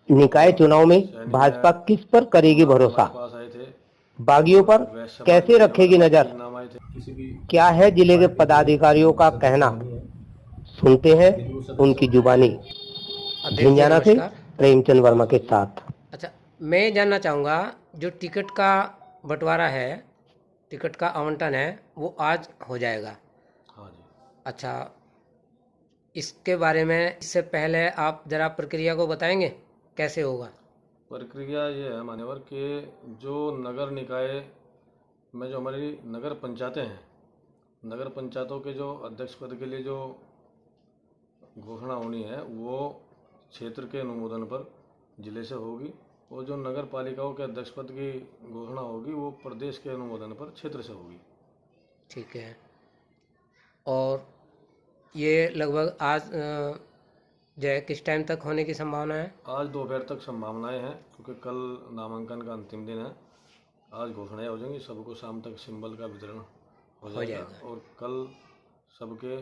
निकाय चुनाव में भाजपा किस पर करेगी भरोसा? बागियों पर कैसे रखेगी नजर? क्या है जिले के पदाधिकारियों का कहना? सुनते हैं उनकी जुबानी। झिंझाना से प्रेमचंद वर्मा के साथ। अच्छा, मैं जानना चाहूँगा जो टिकट का बंटवारा है, टिकट का आवंटन है, वो आज हो जाएगा? हाँ जी। अच्छा, इसके बारे में इससे पहले आप जरा प्रक्रिया को बताएंगे कैसे होगा? प्रक्रिया ये है मान्यवर कि जो नगर निकाय में जो हमारी नगर पंचायतें हैं, नगर पंचायतों के जो अध्यक्ष पद के लिए जो घोषणा होनी है वो क्षेत्र के अनुमोदन पर जिले से होगी, और जो नगर पालिकाओं के अध्यक्ष पद की घोषणा होगी वो प्रदेश के अनुमोदन पर क्षेत्र से होगी। ठीक है। और ये लगभग आज जो है किस टाइम तक होने की संभावना है? आज दोपहर तक संभावनाएं हैं, क्योंकि कल नामांकन का अंतिम दिन है। आज घोषणाएं हो जाएंगी, सबको शाम तक सिंबल का वितरण हो जाएगा और कल सबके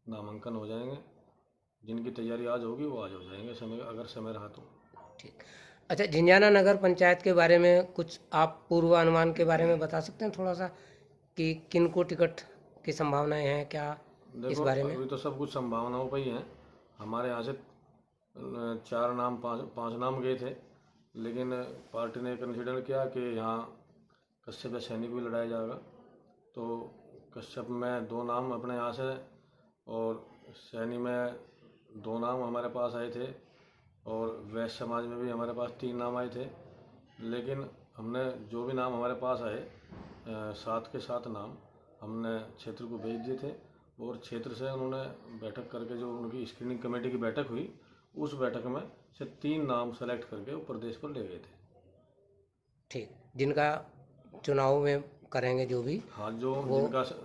नामांकन हो जाएंगे। जिनकी तैयारी आज होगी वो आज हो जाएंगे, समय अगर समय रहा तो। ठीक। अच्छा, झिंझाना नगर पंचायत के बारे में कुछ आप पूर्वानुमान के बारे में बता सकते हैं थोड़ा सा, कि किन को टिकट की संभावनाएं हैं क्या इस बारे में? अभी तो सब कुछ संभावनाओं पर ही है। हमारे यहाँ से 4 नाम 5 नाम गए थे, लेकिन पार्टी ने कंसिडर किया कि यहाँ कश्यप या सैनी को भी लड़ाया जाएगा, तो कश्यप में 2 नाम अपने यहाँ से और सैनी में 2 नाम हमारे पास आए थे, और वैश्य समाज में भी हमारे पास 3 नाम आए थे। लेकिन हमने जो भी नाम हमारे पास आए 7 के 7 नाम हमने क्षेत्र को भेज दिए थे, और क्षेत्र से उन्होंने बैठक करके जो उनकी स्क्रीनिंग कमेटी की बैठक हुई, उस बैठक में से 3 नाम सेलेक्ट करके वो प्रदेश पर ले गए थे। ठीक, जिनका चुनाव में करेंगे जो भी, हाँ, जो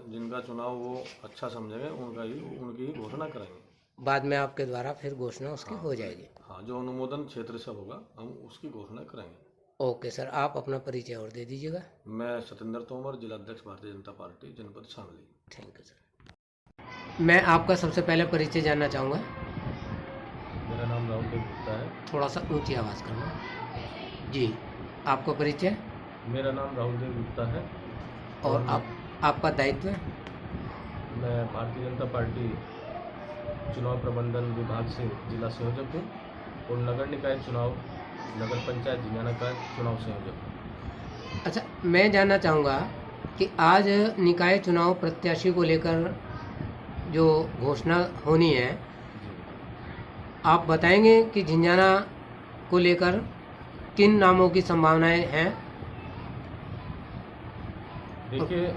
जिनका चुनाव वो अच्छा समझेंगे उनकी घोषणा करेंगे। बाद में आपके द्वारा फिर घोषणा उसकी हो जाएगी। हाँ, जो अनुमोदन क्षेत्र से होगा हम उसकी घोषणा करेंगे। ओके सर, आप अपना परिचय और दे दीजिएगा। मैं सतेंद्र तोमर, जिला अध्यक्ष भारतीय जनता पार्टी जनपद शामली। Thank you sir. मैं आपका सबसे पहले परिचय जानना चाहूँगा। मेरा नाम राहुल देव गुप्ता है। थोड़ा सा ऊंची आवाज़ करना जी। आपका परिचय? मेरा नाम राहुल देव गुप्ता है। और आपका दायित्व? मैं भारतीय जनता पार्टी चुनाव प्रबंधन विभाग से जिला संयोजक हूँ, और नगर निकाय चुनाव नगर पंचायत झिंझाना का चुनाव संयोजक हूँ। अच्छा, मैं जानना चाहूँगा कि आज निकाय चुनाव प्रत्याशी को लेकर जो घोषणा होनी है, आप बताएंगे कि झिंझाना को लेकर किन नामों की संभावनाएं हैं? देखिए,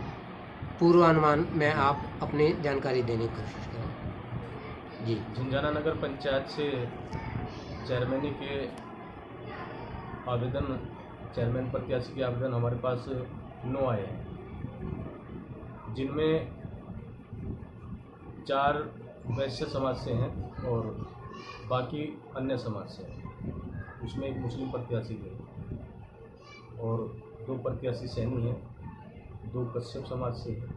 पूर्वानुमान में आप अपनी जानकारी देने की कोशिश करें जी। झिंझाना नगर पंचायत से चेयरमैनी के आवेदन, चेयरमैन प्रत्याशी के आवेदन हमारे पास 9 आए हैं, जिनमें 4 वैश्य समाज से हैं और बाकी अन्य समाज से हैं। उसमें एक मुस्लिम प्रत्याशी है और 2 प्रत्याशी सैनी हैं, 2 कश्यप समाज से हैं।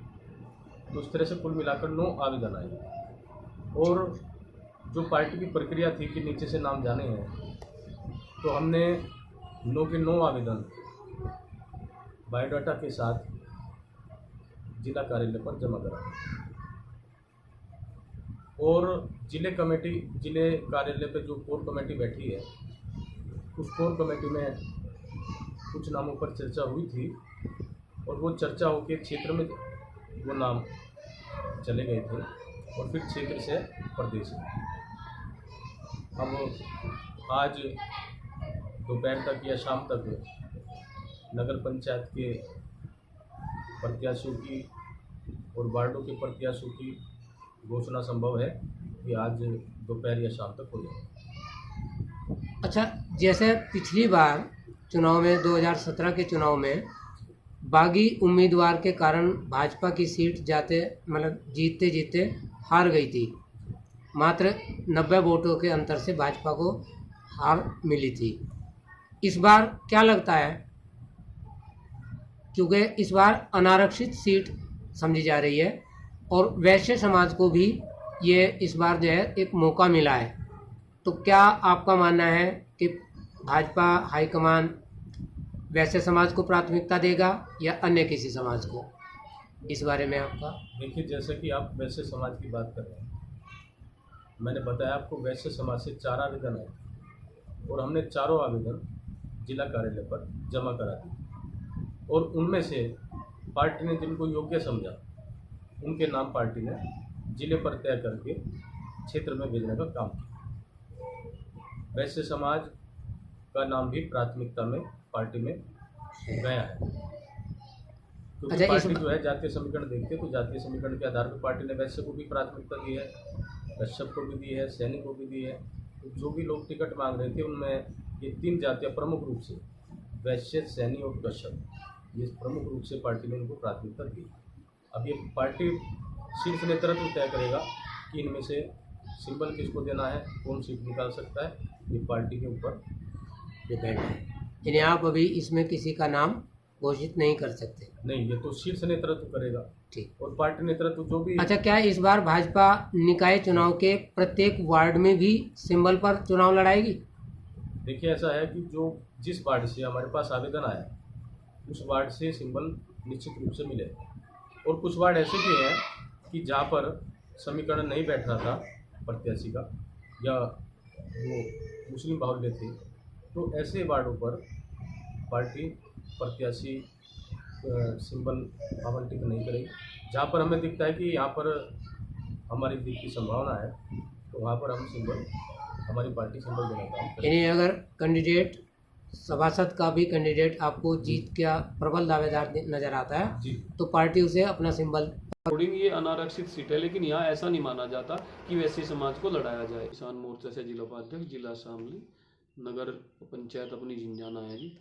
तो उस तरह से कुल मिलाकर 9 आवेदन आए। और जो पार्टी की प्रक्रिया थी कि नीचे से नाम जाने हैं, तो हमने 9 के 9 आवेदन बायोडाटा के साथ जिला कार्यालय पर जमा कराए, और जिले कार्यालय पे जो कोर कमेटी बैठी है, उस कोर कमेटी में कुछ नामों पर चर्चा हुई थी, और वो चर्चा होकर क्षेत्र में वो नाम चले गए थे, और फिर क्षेत्र से प्रदेश में। अब आज दोपहर तक या शाम तक नगर पंचायत के प्रत्याशियों की और वार्डों के प्रत्याशियों की घोषणा संभव है कि आज दोपहर या शाम तक हो जाए। अच्छा, जैसे पिछली बार चुनाव में 2017 के चुनाव में बागी उम्मीदवार के कारण भाजपा की सीट जीतते जीतते हार गई थी, मात्र 90 वोटों के अंतर से भाजपा को हार मिली थी। इस बार क्या लगता है, क्योंकि इस बार अनारक्षित सीट समझी जा रही है और वैश्य समाज को भी ये इस बार जो है एक मौका मिला है, तो क्या आपका मानना है कि भाजपा हाईकमान वैश्य समाज को प्राथमिकता देगा या अन्य किसी समाज को? इस बारे में आपका? देखिए, जैसे कि आप वैश्य समाज की बात कर रहे हैं, मैंने बताया आपको वैश्य समाज से 4 आवेदन आए और हमने चारों आवेदन जिला कार्यालय पर जमा करा दिए और उनमें से पार्टी ने जिनको योग्य समझा उनके नाम पार्टी ने जिले पर तय करके क्षेत्र में भेजने का काम किया। वैश्य समाज का नाम भी प्राथमिकता में पार्टी में गया है, क्योंकि अच्छा, पार्टी जो है जातीय समीकरण देखते तो जातीय समीकरण के आधार पर पार्टी ने वैश्य को भी प्राथमिकता दी है, कश्यप को भी दी है, सैनी को भी दी है। तो जो भी लोग टिकट मांग रहे थे उनमें ये 3 जातियाँ प्रमुख रूप से वैश्य, सैनी और कश्यप, ये प्रमुख रूप से पार्टी ने उनको प्राथमिकता दी। अब ये पार्टी शीर्ष नेतृत्व तय करेगा कि इनमें से सिंबल किसको देना है, कौन सीट निकाल सकता है, ये पार्टी के ऊपर डिपेंड है। यानी आप अभी इसमें किसी का नाम घोषित नहीं कर सकते? नहीं, ये तो शीर्ष नेतृत्व करेगा। ठीक। और पार्टी नेतृत्व जो भी। अच्छा, क्या इस बार भाजपा निकाय चुनाव के प्रत्येक वार्ड में भी सिंबल पर चुनाव लड़ाएगी? देखिए, ऐसा है कि जो जिस वार्ड से हमारे पास आवेदन आया उस वार्ड से सिंबल निश्चित रूप से मिले, और कुछ वार्ड ऐसे भी हैं कि जहाँ पर समीकरण नहीं बैठ रहा था प्रत्याशी का या वो मुस्लिम बाहुल्य थे, तो ऐसे वार्डों पर पार्टी प्रत्याशी सिंबल आवंटित नहीं करेगी। जहाँ पर हमें दिखता है कि यहाँ पर हमारी जीत की संभावना है तो वहाँ पर हम सिंबल, हमारी पार्टी सिंबल देने का काम करेगी। यानी अगर कैंडिडेट सभासद का भी कैंडिडेट आपको जीत का प्रबल दावेदार नजर आता है जी, तो पार्टी उसे अपना सिंबल। अकॉर्डिंग ये अनारक्षित सीट है, लेकिन यहाँ ऐसा नहीं माना जाता कि वैसे समाज को लड़ाया जाए। किसान मोर्चा से जिला उपाध्यक्ष, जिला शामली, नगर पंचायत अपनी झिंझाना है जी।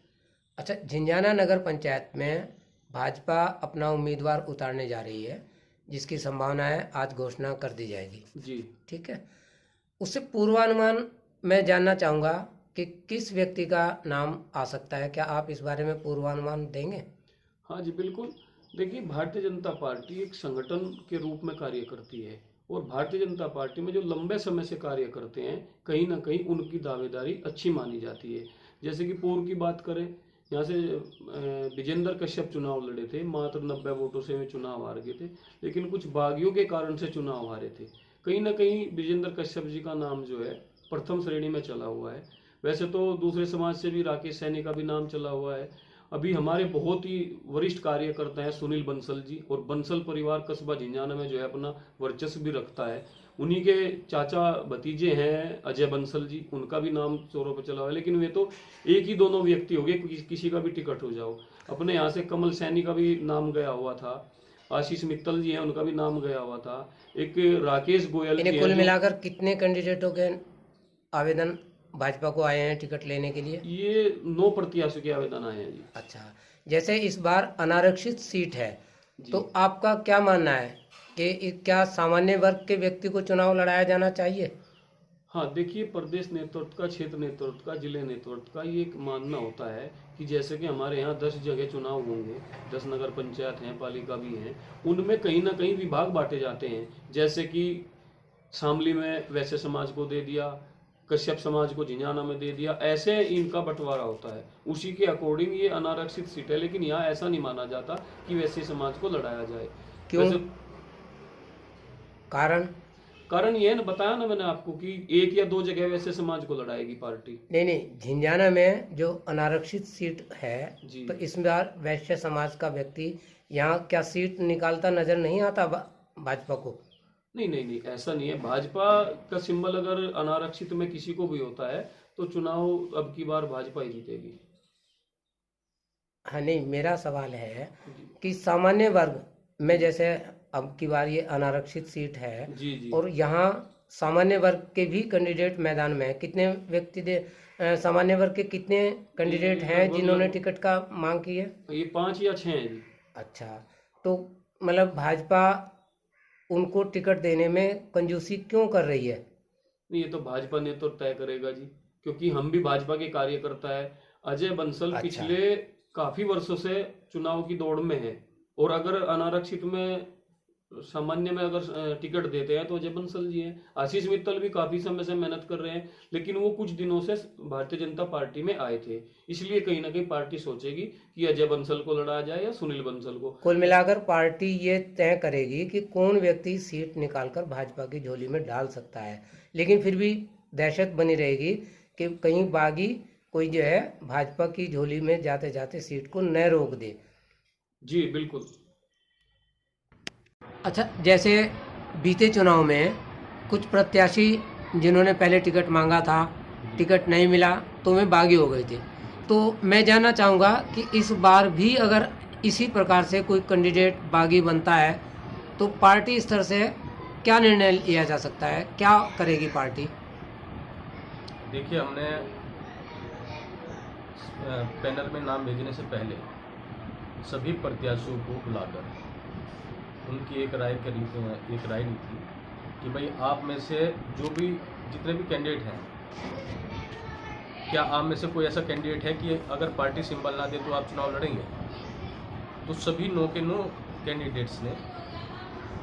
अच्छा, झिंझाना नगर पंचायत में भाजपा अपना उम्मीदवार उतारने जा रही है, जिसकी संभावना है आज घोषणा कर दी जाएगी जी। ठीक है, उससे पूर्वानुमान मैं जानना चाहूँगा कि किस व्यक्ति का नाम आ सकता है? क्या आप इस बारे में पूर्वानुमान देंगे? हाँ जी, बिल्कुल। देखिए, भारतीय जनता पार्टी एक संगठन के रूप में कार्य करती है और भारतीय जनता पार्टी में जो लंबे समय से कार्य करते हैं कहीं ना कहीं उनकी दावेदारी अच्छी मानी जाती है। जैसे कि पूर्व की बात करें, यहाँ से विजेंद्र कश्यप चुनाव लड़े थे, मात्र 90 वोटों से वे चुनाव हार गए थे, लेकिन कुछ बागियों के कारण से चुनाव हारे थे। कहीं ना कहीं विजेंद्र कश्यप जी का नाम जो है प्रथम श्रेणी में चला हुआ है। वैसे तो दूसरे समाज से भी राकेश सैनी का भी नाम चला हुआ है। अभी हमारे बहुत ही वरिष्ठ कार्यकर्ता हैं सुनील बंसल जी, और बंसल परिवार कस्बा झिंझाना में जो है अपना वर्चस्व भी रखता है। उन्हीं के चाचा भतीजे हैं अजय बंसल जी, उनका भी नाम चोरों पर चला हुआ है। लेकिन वे तो एक ही दोनों व्यक्ति हो गए, किसी का भी टिकट हो जाओ। अपने यहाँ से कमल सैनी का भी नाम गया हुआ था, आशीष मित्तल जी हैं उनका भी नाम गया हुआ था, एक राकेश गोयल जी। कुल मिलाकर कितने कैंडिडेटों के आवेदन भाजपा को आए हैं टिकट लेने के लिए? ये 9 प्रत्याशियों के आवेदन आए हैं जी। अच्छा, जैसे इस बार अनारक्षित सीट है तो आपका क्या मानना है कि क्या सामान्य वर्ग के व्यक्ति को चुनाव लड़ाया जाना चाहिए? हाँ, देखिए, प्रदेश नेतृत्व का, क्षेत्र नेतृत्व का, जिले नेतृत्व का ये एक मानना होता है कि जैसे कि हमारे यहाँ 10 जगह चुनाव होंगे, 10 नगर पंचायत हैं, पालिका भी हैं, उनमें कहीं ना कहीं विभाग बांटे जाते हैं। जैसे कि शामली में वैश्य समाज को दे दिया, कश्यप समाज को झिंझाना में दे दिया, ऐसे इनका बंटवारा होता है। उसी के अकॉर्डिंग ये अनारक्षित सीट है, लेकिन यहाँ ऐसा नहीं माना जाता कि वैसे समाज को लड़ाया जाए। क्यों? कारण ये न बताया ना मैंने आपको कि 1 या 2 जगह वैसे समाज को लड़ाएगी पार्टी। नहीं, झिंझाना में जो अनारक्षित सीट है तो इस बार वैश्य समाज का व्यक्ति यहाँ क्या सीट निकालता नजर नहीं आता भाजपा को? नहीं, ऐसा नहीं है। भाजपा का सिंबल अगर अनारक्षित में किसी को भी होता है तो चुनाव अब की बार भाजपा ही जीतेगी। हाँ, नहीं, मेरा सवाल है कि सामान्य वर्ग में, जैसे अब की बार ये अनारक्षित सीट है जी। और यहाँ सामान्य वर्ग के भी कैंडिडेट मैदान में, कितने व्यक्ति सामान्य वर्ग के कितने कैंडिडेट हैं जिन्होंने टिकट का मांग की है? ये 5 या 6 हैं जी। अच्छा, तो मतलब भाजपा उनको टिकट देने में कंजूसी क्यों कर रही है? नहीं, ये तो भाजपा ने तो तय करेगा जी, क्योंकि हम भी भाजपा के कार्यकर्ता है। अजय बंसल पिछले काफी वर्षों से चुनाव की दौड़ में है, और अगर अनारक्षित में सामान्य में अगर टिकट देते हैं तो अजय बंसल जी हैं। आशीष मित्तल भी काफी समय से मेहनत कर रहे हैं, लेकिन वो कुछ दिनों से भारतीय जनता पार्टी में आए थे, इसलिए कहीं ना कहीं पार्टी सोचेगी कि अजय बंसल को लड़ा जाए या सुनील बंसल को। कुल मिलाकर पार्टी ये तय करेगी कि कौन व्यक्ति सीट निकालकर भाजपा की झोली में डाल सकता है, लेकिन फिर भी दहशत बनी रहेगी कि कहीं बागी कोई जो है भाजपा की झोली में जाते जाते सीट को न रोक दे। जी बिल्कुल। अच्छा, जैसे बीते चुनाव में कुछ प्रत्याशी जिन्होंने पहले टिकट मांगा था, टिकट नहीं मिला तो वे बागी हो गए थे, तो मैं जानना चाहूँगा कि इस बार भी अगर इसी प्रकार से कोई कैंडिडेट बागी बनता है तो पार्टी स्तर से क्या निर्णय लिया जा सकता है, क्या करेगी पार्टी? देखिए, हमने पैनल में नाम भेजने से पहले सभी प्रत्याशियों को बुलाकर उनकी एक राय ली थी कि भाई आप में से जितने भी कैंडिडेट हैं, क्या आप में से कोई ऐसा कैंडिडेट है कि अगर पार्टी सिंबल ना दे तो आप चुनाव लड़ेंगे? तो सभी 9 के 9 कैंडिडेट्स ने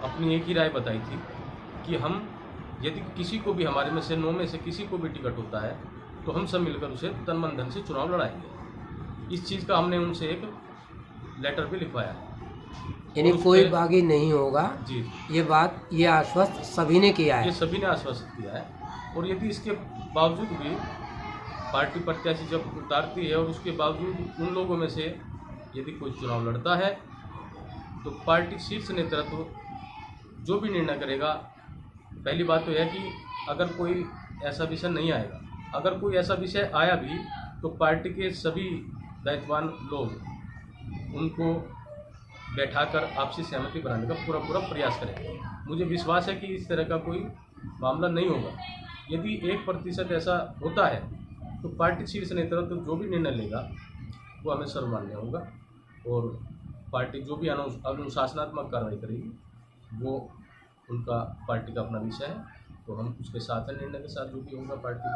अपनी एक ही राय बताई थी कि हम यदि किसी को भी हमारे में से 9 में से किसी को भी टिकट होता है तो हम सब मिलकर उसे तन मन धन से चुनाव लड़ाएंगे। इस चीज़ का हमने उनसे एक लेटर भी लिखवाया है। यानी कोई बागी नहीं होगा जी, ये आश्वस्त सभी ने किया है। ये सभी ने आश्वस्त किया है। और यदि इसके बावजूद भी पार्टी प्रत्याशी जब उतारती है और उसके बावजूद उन लोगों में से यदि कोई चुनाव लड़ता है तो पार्टी शीर्ष नेतृत्व जो भी निर्णय करेगा, पहली बात तो यह है कि अगर कोई ऐसा विषय नहीं आएगा, अगर कोई ऐसा विषय आया भी तो पार्टी के सभी दायित्ववान लोग उनको बैठाकर आपसी सहमति बनाने का पूरा प्रयास करेंगे। मुझे विश्वास है कि इस तरह का कोई मामला नहीं होगा। यदि 1% ऐसा होता है तो पार्टी शीर्ष नेतृत्व जो भी निर्णय लेगा वो हमें सर्वमान्य होगा और पार्टी जो भी अनुशासनात्मक कार्रवाई करेगी वो उनका पार्टी का अपना विषय है, तो हम उसके साथ है, निर्णय के साथ जो भी होगा पार्टी का।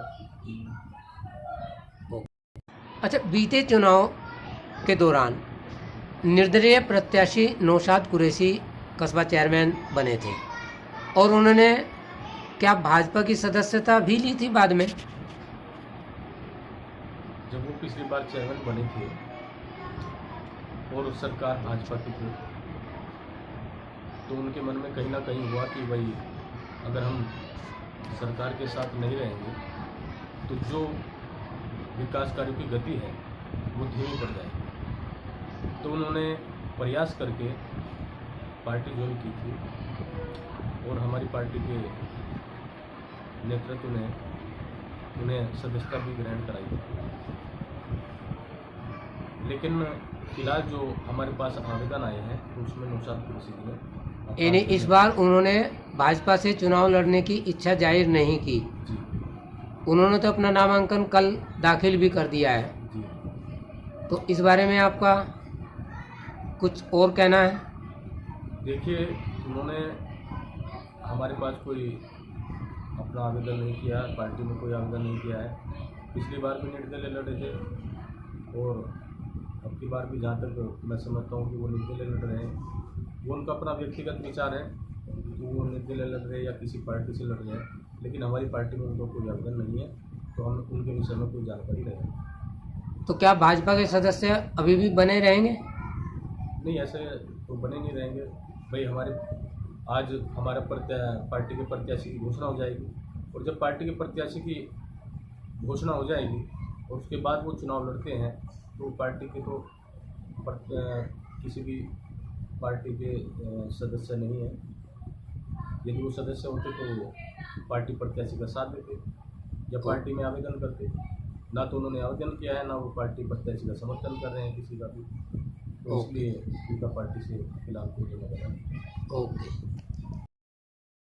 अच्छा, बीते चुनाव के दौरान निर्दलीय प्रत्याशी नौशाद कुरैशी कस्बा चेयरमैन बने थे और उन्होंने क्या भाजपा की सदस्यता भी ली थी बाद में? जब वो पिछली बार चेयरमैन बने थे और सरकार भाजपा की थी तो उनके मन में कहीं ना कहीं हुआ कि भाई अगर हम सरकार के साथ नहीं रहेंगे तो जो विकास कार्यों की गति है वो धीमी पड़ जाएगी। तो उन्होंने प्रयास करके पार्टी ज्वाइन की थी और हमारी पार्टी के नेतृत्व ने उन्हें सदस्यता भी ग्रहण कराई थी। लेकिन फिलहाल जो हमारे पास आवेदन आए हैं तो उसमें नौशाद कुरैशी ने यानी इस बार उन्होंने भाजपा से चुनाव लड़ने की इच्छा जाहिर नहीं की। जी उन्होंने तो अपना नामांकन कल दाखिल भी कर दिया है। जी। तो इस बारे में आपका कुछ और कहना है? देखिए, उन्होंने हमारे पास कोई अपना आवेदन नहीं किया है, पार्टी में कोई आवेदन नहीं किया है। पिछली बार भी निर्दलीय लड़े थे और अब की बार भी जहाँ तक मैं समझता हूँ कि वो निर्दलीय लड़ रहे हैं। वो उनका अपना व्यक्तिगत विचार है कि वो निर्दलीय लड़ रहे हैं या किसी पार्टी से लड़ रहे हैं, लेकिन हमारी पार्टी में उनका कोई आवेदन नहीं है तो हम उनके विषय में कोई जानकारी नहीं है। तो क्या भाजपा के सदस्य अभी भी बने रहेंगे? नहीं, ऐसे तो बने नहीं रहेंगे भाई। आज हमारा पार्टी के प्रत्याशी की घोषणा हो जाएगी और जब पार्टी के प्रत्याशी की घोषणा हो जाएगी और उसके बाद वो चुनाव लड़ते हैं तो पार्टी के तो किसी भी पार्टी के सदस्य नहीं है। यदि वो सदस्य होते तो वो पार्टी प्रत्याशी का साथ देते या पार्टी में आवेदन करते। ना तो उन्होंने आवेदन किया है, ना वो पार्टी प्रत्याशी का समर्थन कर रहे हैं किसी का भी, तो इसलिए उनका पार्टी से फिलहाल कोई नहीं लगा। ओके।